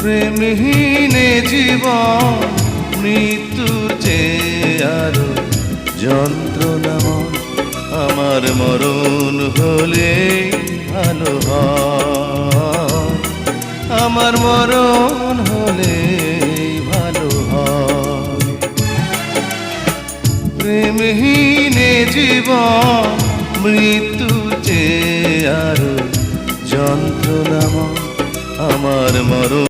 প্রেমহীনে জীবন মৃত্যুর চেয়ে আরো যন্ত্রণাময়। আমার মরণ হলে ভালো হয়, আমার মরণ হলে ভালো হয়। প্রেমহীনে জীবন মৃত্যুর চেয়ে আরো যন্ত্রণাময়। আমার মরণ